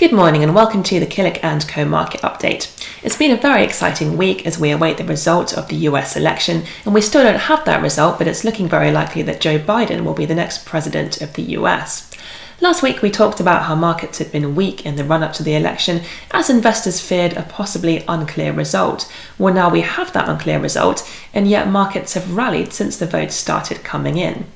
Good morning and welcome to the Killik & Co market update. It's been a very exciting week as we await the result of the US election, and we still don't have that result, but it's looking very likely that Joe Biden will be the next president of the US. Last week we talked about how markets had been weak in the run-up to the election as investors feared a possibly unclear result. Well, now we have that unclear result, and yet markets have rallied since the votes started coming in.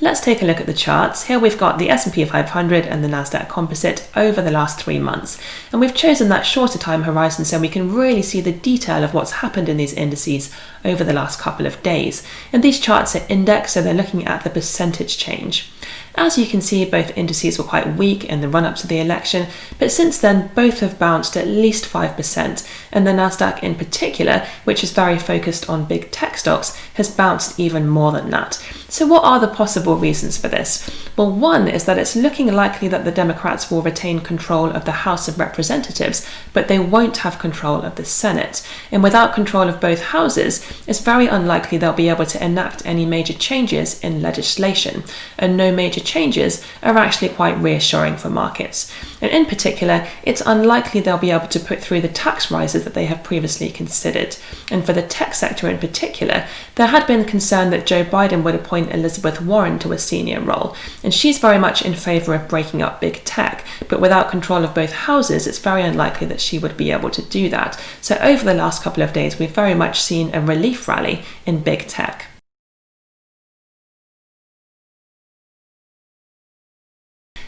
Let's take a look at the charts. Here we've got the S&P 500 and the Nasdaq Composite over the last 3 months. And we've chosen that shorter time horizon so we can really see the detail of what's happened in these indices over the last couple of days. And these charts are indexed, so they're looking at the percentage change. As you can see, both indices were quite weak in the run-up to the election, but since then both have bounced at least 5%, and the Nasdaq in particular, which is very focused on big tech stocks, has bounced even more than that. So what are the possible reasons for this? Well, one is that it's looking likely that the Democrats will retain control of the House of Representatives, but they won't have control of the Senate. And without control of both houses, it's very unlikely they'll be able to enact any major changes in legislation. And no major changes are actually quite reassuring for markets. And in particular, it's unlikely they'll be able to put through the tax rises that they have previously considered. And for the tech sector in particular, there had been concern that Joe Biden would appoint Elizabeth Warren to a senior role, and she's very much in favour of breaking up big tech, but without control of both houses, it's very unlikely that she would be able to do that. So over the last couple of days, we've very much seen a relief rally in big tech.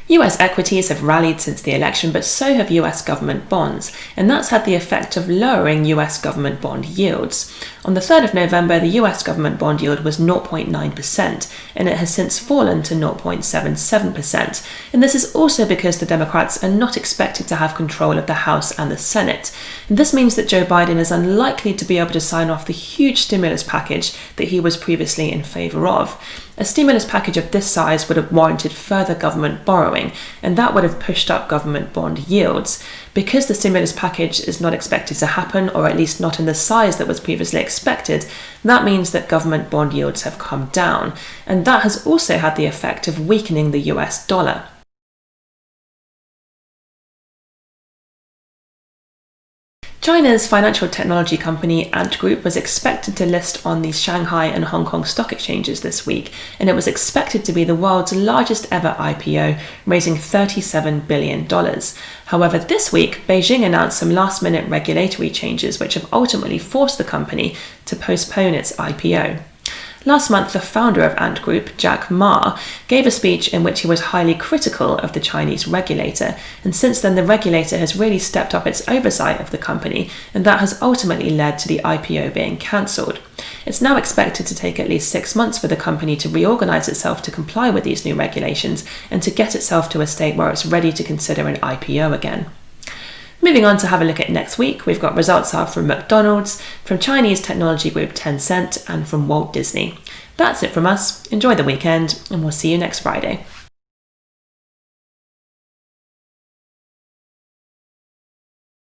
US equities have rallied since the election, but so have US government bonds, and that's had the effect of lowering US government bond yields. On the 3rd of November, the US government bond yield was 0.9%, and it has since fallen to 0.77%. And this is also because the Democrats are not expected to have control of the House and the Senate. And this means that Joe Biden is unlikely to be able to sign off the huge stimulus package that he was previously in favor of. A stimulus package of this size would have warranted further government borrowing, and that would have pushed up government bond yields. Because the stimulus package is not expected to happen, or at least not in the size that was previously expected, that means that government bond yields have come down, and that has also had the effect of weakening the US dollar. China's financial technology company Ant Group was expected to list on the Shanghai and Hong Kong stock exchanges this week, and it was expected to be the world's largest ever IPO, raising $37 billion. However, this week, Beijing announced some last-minute regulatory changes which have ultimately forced the company to postpone its IPO. Last month, the founder of Ant Group, Jack Ma, gave a speech in which he was highly critical of the Chinese regulator, and since then the regulator has really stepped up its oversight of the company, and that has ultimately led to the IPO being cancelled. It's now expected to take at least 6 months for the company to reorganise itself to comply with these new regulations and to get itself to a state where it's ready to consider an IPO again. Moving on to have a look at next week, we've got results from McDonald's, from Chinese technology group Tencent, and from Walt Disney. That's it from us. Enjoy the weekend, and we'll see you next Friday.